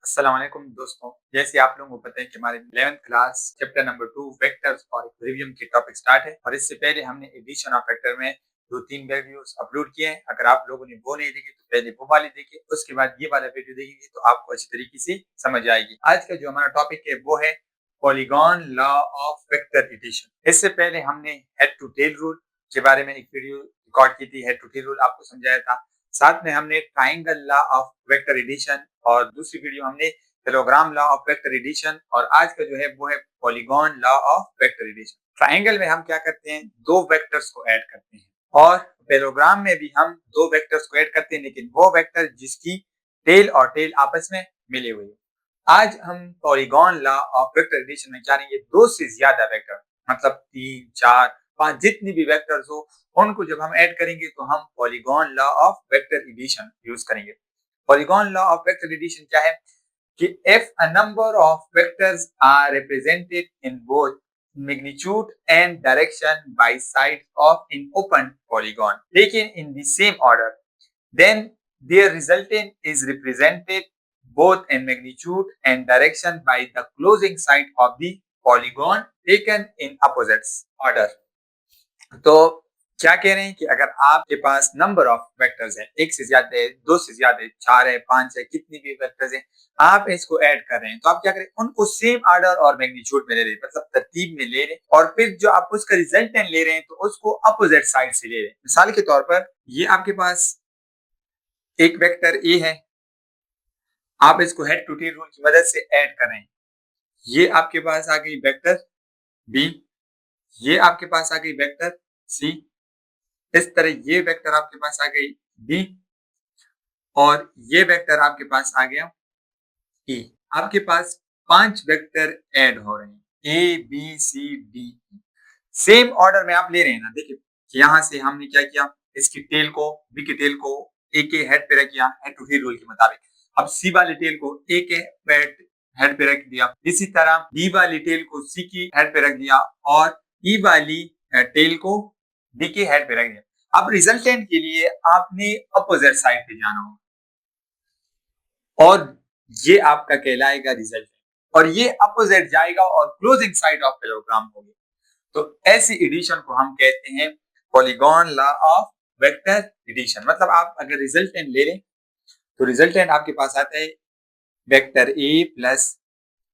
अस्सलाम वालेकुम दोस्तों, जैसे आप लोगों को पता है कि हमारे 11th class chapter number 2 vectors और इक्विलिब्रियम के टॉपिक स्टार्ट है और इससे पहले हमने एडिशन ऑफ वेक्टर में 2-3 वीडियोस अपलोड किए हैं। अगर आप लोगों ने वो नहीं देखे तो पहले वो वाले देखिए, उसके बाद ये वाला वीडियो देखेंगे तो आपको अच्छी तरीके से समझ आएगी। आज का जो हमारा टॉपिक है वो है polygon law of vector addition. इससे पहले हमने हेड टू टेल रूल के बारे में एक वीडियो रिकॉर्ड की थी। हेड टू टेल रूल आपको समझाया था। साथ में हमने triangle law of vector addition और दूसरी वीडियो हमने parallelogram law of vector addition और आज का जो है वो है polygon law of vector addition. Triangle में हम क्या करते हैं, दो वेक्टर्स को ऐड करते हैं और पैरेललोग्राम में भी हम दो वेक्टर्स को ऐड करते हैं, लेकिन वो वेक्टर जिसकी टेल और टेल आपस में मिले हुए हैं। आज हम polygon law of vector addition में जानेंगे दो से ज्यादा वेक्टर, मतलब 3, 4, 5 जितनी भी वेक्टर्स हो उनको जब हम ऐड करेंगे तो हम polygon law of vector addition use करेंगे। Polygon law of vector addition क्या है कि if a number of vectors are represented in both magnitude and direction by sides of an open polygon taken in the same order, then their resultant is represented both in magnitude and direction by the closing side of the polygon taken in opposite order। तो क्या कह रहे हैं कि अगर आपके पास number of vectors है, एक से ज्यादा है, दो से ज्यादा है, 4 है, 5 है, कितनी भी वेक्टर्स है, आप इसको ऐड कर रहे हैं तो आप क्या करें, उनको सेम ऑर्डर और मैग्नीट्यूड में ले रहे हैं, मतलब तरतीब में ले रहे हैं और फिर जो आप उसका रिजल्टेंट ले रहे हैं तो उसको अपोजिट साइड से ले रहे हैं। मिसाल के तौर पर ये आपके पास एक वेक्टर ए है, आप इसको हेड टू टेल रूल की मदद से ऐड कर रहे हैं। ये आपके पास आ गई वेक्टर बी, ये आपके पास आ गई वेक्टर सी, इस तरह ये वेक्टर आपके पास आ गई डी और ये वेक्टर आपके पास आ गया ई। आपके पास 5 वेक्टर ऐड हो रहे हैं, A B C D E, same order में आप ले रहे हैं ना। देखिए यहां से हमने क्या किया, इसकी टेल को बी की टेल को ए के हेड पे रख दिया हेड टू हेड रूल के मुताबिक। अब सी वाली टेल को ए के हेड पे रख दिया, इसी तरह डी वाली टेल को सी की हेड पे रख दिया और ई वाली टेल को डी के हेड पे रख दिया। अब रिजल्टेंट के लिए आपने अपोजिट साइड पे जाना होगा और ये आपका कहलाएगा रिजल्ट और ये अपोजिट जाएगा और क्लोजिंग साइड ऑफ पैरेललोग्राम होगी। तो ऐसी एडिशन को हम कहते हैं polygon law of vector addition. मतलब आप अगर रिजल्टेंट ले लें तो रिजल्टेंट आपके पास आता है vector A plus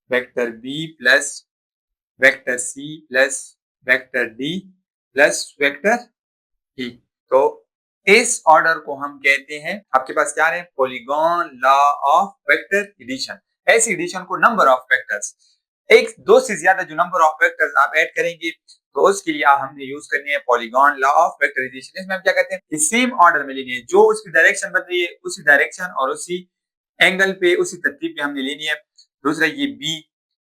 vector B plus vector C plus vector D plus vector E. तो इस ऑर्डर को हम कहते हैं, आपके पास क्या है, polygon law of vector addition. ऐसी एडिशन को नंबर ऑफ वेक्टर्स, एक दो से ज्यादा जो नंबर ऑफ वेक्टर्स आप ऐड करेंगे तो उसके लिए हमने यूज करनी है polygon law of vector addition. इसमें हम क्या कहते हैं कि सेम ऑर्डर में लेनी है, जो उसकी डायरेक्शन बदल रही है उसी डायरेक्शन और उसी एंगल पे उसी तरतीब पे हमने लेनी है। दूसरा ये बी,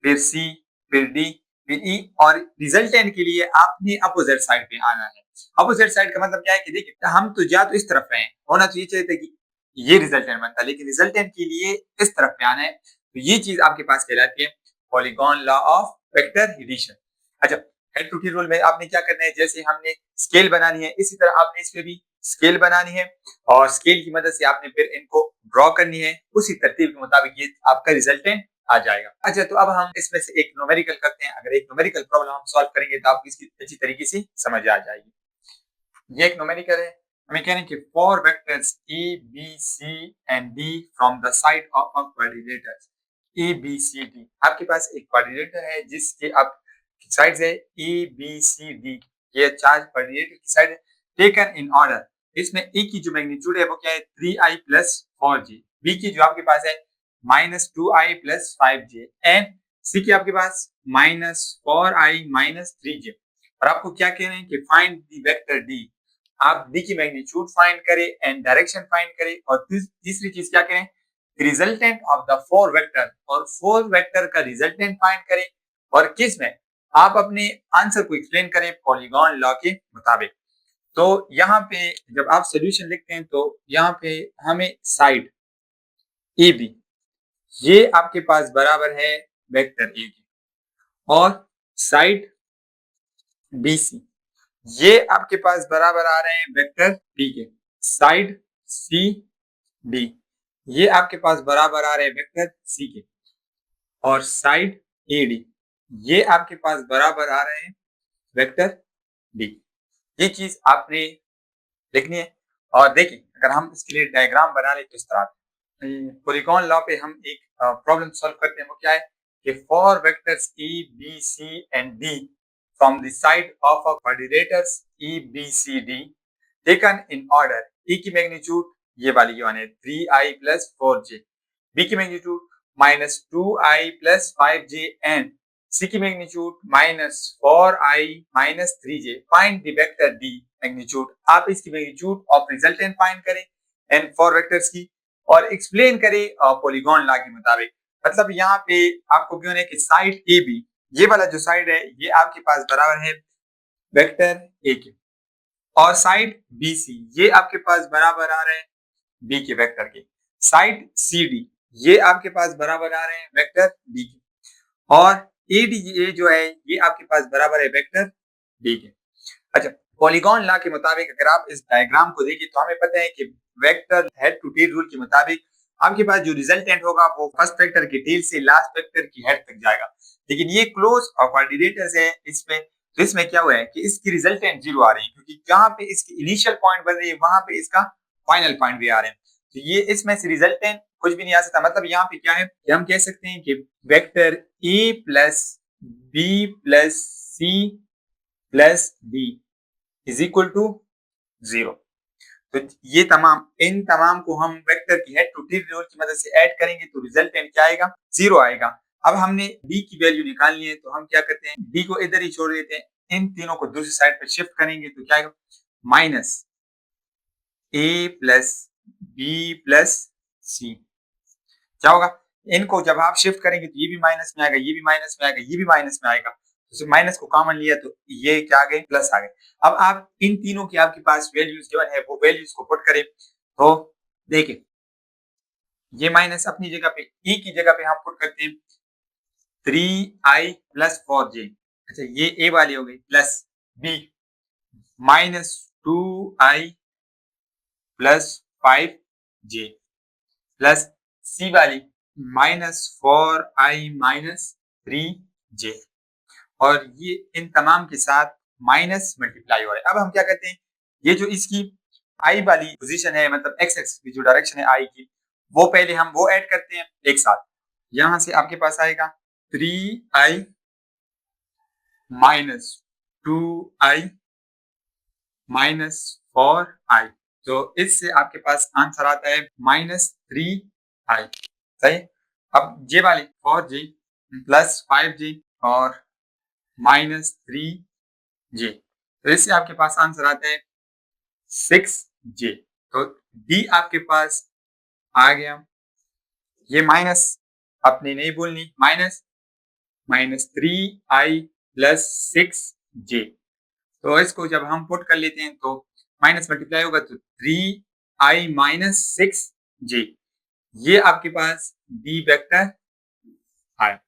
फिर सी, फिर डी, फिर ई और रिजल्टेंट के लिए आपने अपोजिट साइड पे आना है। अपोजिट साइड का मतलब क्या है कि देखिए हम तो या तो इस तरफ हैं, होना तो ये चाहिए था कि ये रिजल्टेंट बनता, लेकिन रिजल्टेंट के लिए इस तरफ पे आना है, तो ये चीज आपके पास कहलाती है polygon law of vector addition. अच्छा, हेड टू टेल रूल में आपने क्या करना है, जैसे हमने स्केल बनानी है इसी तरह आपने इस पे भी स्केल बनानी है और स्केल की मदद से आपने फिर इनको ड्रॉ करनी है, उसी तरतीब के मुताबिक ये आपका रिजल्टेंट आ जाएगा। अच्छा, तो अब हम इसमें से एक न्यूमेरिकल करते हैं। अगर एक न्यूमेरिकल प्रॉब्लम हम सॉल्व करेंगे तो आपको इसकी अच्छी तरीके से समझ आ जाएगी। ये एक न्यूमेरिकल है, हमें कह रहे हैं कि 4 vectors A B C and D from the side of a quadrilateral A B C D. आपके पास एक क्वाड्रिलेटर है जिसके आप साइड्स है ए बी सी डी, ये 4 क्वाड्रिलेटर की साइड है टेकन इन ऑर्डर। इसमें ए की जो मैग्नीट्यूड है वो क्या है 3i प्लस 4j, बी की जो आपके पास है -2i plus 5j and C की आपके पास -4i माइनस 3j। और आपको क्या कह रहे हैं कि फाइंड द वेक्टर डी, आप डी की मैग्नीट्यूड फाइंड करें एंड डायरेक्शन फाइंड करें और तीसरी चीज क्या करें, रिजल्टेंट ऑफ द 4 वेक्टर और 4 वेक्टर का रिजल्टेंट फाइंड करें और किस में आप अपने आंसर को एक्सप्लेन करें पॉलीगॉन लॉ के मुताबिक। तो यहाँ पे जब आप सॉल्यूशन लिखते हैं तो यहाँ पे हमें साइड ए बी ये आपके पास बराबर है वेक्टर ए के और साइड बी सी ये आपके पास बराबर आ रहे हैं वेक्टर डी के। साइड सी डी ये आपके पास बराबर आ रहे हैं वेक्टर सी के, और साइड ए डी ये आपके पास बराबर आ रहे हैं वेक्टर डी। ये चीज आपने लिखनी है। और देखिए अगर हम इसके लिए डायग्राम बना ले तो इस तरह पॉलीगॉन लॉ पे हम एक प्रॉब्लम सॉल्व करते हैं। वो क्या है कि for vectors A B C and D from the side of a coordinators A B C D taken in order, A की मैग्नीट्यूड ये वाली वन है 3i प्लस 4j, बी की magnitude minus 2i plus 5j and C की magnitude minus 4i minus 3j। Find the vector D magnitude. आप इसकी magnitude of resultant find करें and for vectors की, और एक्सप्लेन करें पॉलीगॉन लॉ के मुताबिक। मतलब यहाँ पे आपको क्यों है कि साइड ए बी ये वाला जो साइड है ये आपके पास बराबर है वेक्टर ए के, और साइड बी सी ये आपके पास बराबर आ रहे हैं बी के वेक्टर के, साइड सी डी ये आपके पास बराबर आ रहे हैं वेक्टर डी के, और ए डी ए जो है ये आपके पास बराबर है वेक्टर डी के। अच्छा, पॉलीगॉन लॉ के मुताबिक अगर आप इस डायग्राम को देखिए तो हमें पता है कि vector head to tail rule के मुताबिक आपके पास जो रिजल्टेंट होगा वो फर्स्ट वेक्टर के टेल से लास्ट वेक्टर की हेड तक जाएगा। लेकिन ये क्लोज और कोऑर्डिनेटर्स है इसमें, तो इसमें क्या हुआ है कि इसकी रिजल्टेंट जीरो आ रही है, क्योंकि जहां पे इसकी इनिशियल पॉइंट बन रही है वहां पे इसका फाइनल पॉइंट भी आ रहे हैं। तो ये इसमें से रिजल्टेंट कुछ भी नहीं आ सकता। मतलब यहाँ पे क्या है कि हम कह सकते हैं कि vector A plus B plus C plus D is equal to 0। तो ये इन तमाम को हम वेक्टर की हेड टू टेल रूल की मदद से ऐड करेंगे तो रिजल्टेंट क्या आएगा 0 आएगा। अब हमने डी की वैल्यू निकालनी है तो हम क्या करते हैं डी को इधर ही छोड़ देते हैं, इन तीनों को दूसरी साइड पर शिफ्ट करेंगे तो क्या आएगा माइनस ए प्लस बी प्लस सी। क्या होगा इनको जब आप शिफ्ट करेंगे तो ये भी माइनस में आएगा, ये भी माइनस में आएगा, ये भी माइनस में आएगा, तो माइनस को कॉमन लिया तो ये क्या आ गए प्लस आ गए। अब आप इन तीनों की आपके पास वैल्यूज गिवन है वो वैल्यूज को पुट करें तो देखिए ये माइनस अपनी जगह पे ई की जगह पे हम पुट करते हैं 3i प्लस 4j। अच्छा ये ए वाली हो गई plus B minus 2i plus 5j plus C वाली माइनस 4i माइनस 3j, और ये इन तमाम के साथ माइनस मल्टीप्लाई हो रहा है। अब हम क्या करते हैं ये जो इसकी आई वाली पोजीशन है मतलब एक्स एक्सिस की जो डायरेक्शन है आई की वो पहले हम वो ऐड करते हैं एक साथ। यहां से आपके पास आएगा 3i minus 2i minus 4i, तो इससे आपके पास आंसर आता है माइनस 3i। सही। अब जे वाली 4j प्लस 5j और माइनस 3j, तो इससे आपके पास आंसर आता है 6j। तो डी आपके पास आ गया, ये माइनस अपनी नहीं भूलनी, minus minus 3i plus 6j। तो इसको जब हम पुट कर लेते हैं तो माइनस मल्टीप्लाई होगा तो 3i माइनस 6j, ये आपके पास डी वेक्टर आए।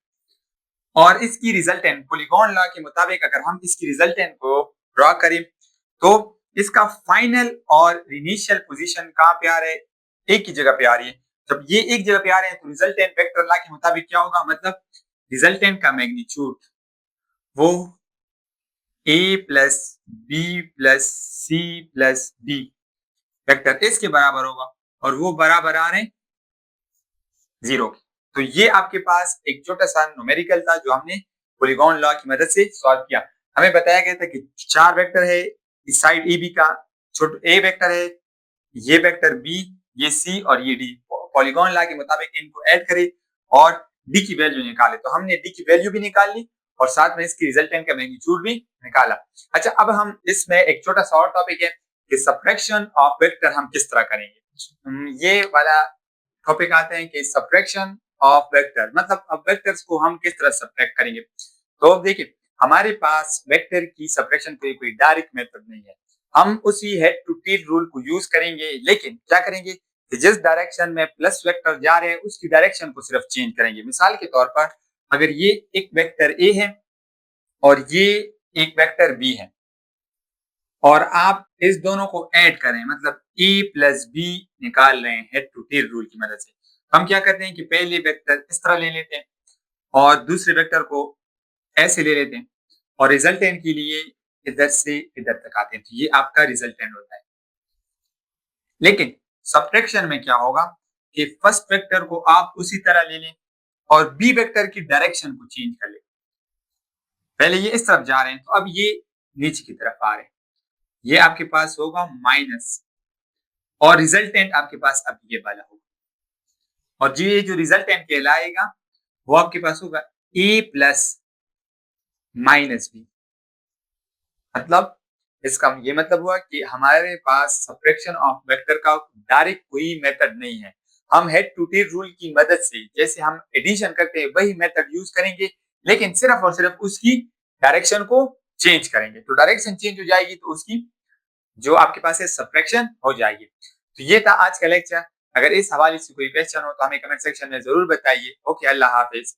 और इसकी रिजल्टेंट पॉलीगॉन लॉ के मुताबिक अगर हम इसकी रिजल्टेंट को ड्रॉ करें तो इसका फाइनल और इनिशियल पोजीशन कहां पे आ रहे हैं एक की जगह पे आ रही है। जब ये एक जगह पे आ रहे हैं तो रिजल्टेंट वेक्टर लॉ के मुताबिक क्या होगा, मतलब रिजल्टेंट का मैग्नीट्यूड वो a plus B plus C plus D vector इसके बराबर होगा, और वो बराबर आ रहे हैं 0 के। तो ये आपके पास एक छोटा सा न्यूमेरिकल था जो हमने पॉलीगॉन लॉ की मदद से सॉल्व किया। हमें बताया गया था कि 4 वेक्टर है इस साइड ए बी का, छोटा ए वेक्टर है, ये वेक्टर बी, ये सी और ये डी। पॉलीगॉन लॉ के मुताबिक इनको ऐड करें और डी की वैल्यू निकाले, तो हमने डी की वैल्यू भी निकाल ली और साथ में इसकी रिजल्टेंट का मैग्नीट्यूड भी निकाला। अच्छा, अब हम इसमें एक छोटा सा और टॉपिक है कि सबट्रैक्शन ऑफ वेक्टर हम किस तरह करेंगे। ये वाला टॉपिक आते हैं कि सबट्रैक्शन ऑफ वेक्टर, मतलब अब वेक्टर्स को हम किस तरह सबट्रैक्ट करेंगे। तो देखिए हमारे पास वेक्टर की सबट्रैक्शन के कोई डायरेक्ट मेथड नहीं है, हम उसी हेड टू टेल रूल को यूज करेंगे। लेकिन क्या करेंगे कि जिस डायरेक्शन में प्लस वेक्टर जा रहे हैं उसकी डायरेक्शन को सिर्फ चेंज करेंगे। मिसाल के तौर पर अगर ये एक वेक्टर ए है और ये एक वेक्टर बी है और आप इस दोनों को ऐड करें, मतलब a प्लस बी निकाल रहे हैं हेड टू टेल रूल की मदद से। हम क्या करते हैं कि पहले वेक्टर इस तरह ले लेते हैं और दूसरे वेक्टर को ऐसे ले लेते हैं और रिजल्टेंट के लिए इधर से इधर तक आते हैं, तो ये आपका रिजल्टेंट होता है। लेकिन सब्ट्रैक्शन में क्या होगा कि फर्स्ट वेक्टर को आप उसी तरह ले लें और बी वेक्टर की डायरेक्शन को चेंज कर लें। पहले ये इस तरफ जा रहे हैं तो अब ये नीचे की तरफ आ रहे हैं, ये आपके पास होगा माइनस और रिजल्टेंट आपके पास अब ये वाला होगा और ये जो रिजल्टेंट कहलाएगा वो आपके पास होगा a प्लस माइनस बी। मतलब इसका ये मतलब हुआ कि हमारे पास सब्ट्रैक्शन ऑफ वेक्टर का डायरेक्ट कोई मेथड नहीं है। हम हेड टू टेल रूल की मदद से जैसे हम एडिशन करते हैं वही मेथड यूज करेंगे, लेकिन सिर्फ और सिर्फ उसकी डायरेक्शन को चेंज करेंगे। तो डायरेक्शन चेंज हो जाएगी तो उसकी जो आपके पास है सब्ट्रैक्शन हो जाएगी। तो ये था आज का लेक्चर। अगर इस हवाले से कोई क्वेश्चन हो तो हमें कमेंट सेक्शन में जरूर बताइए। ओके, अल्लाह हाफिज।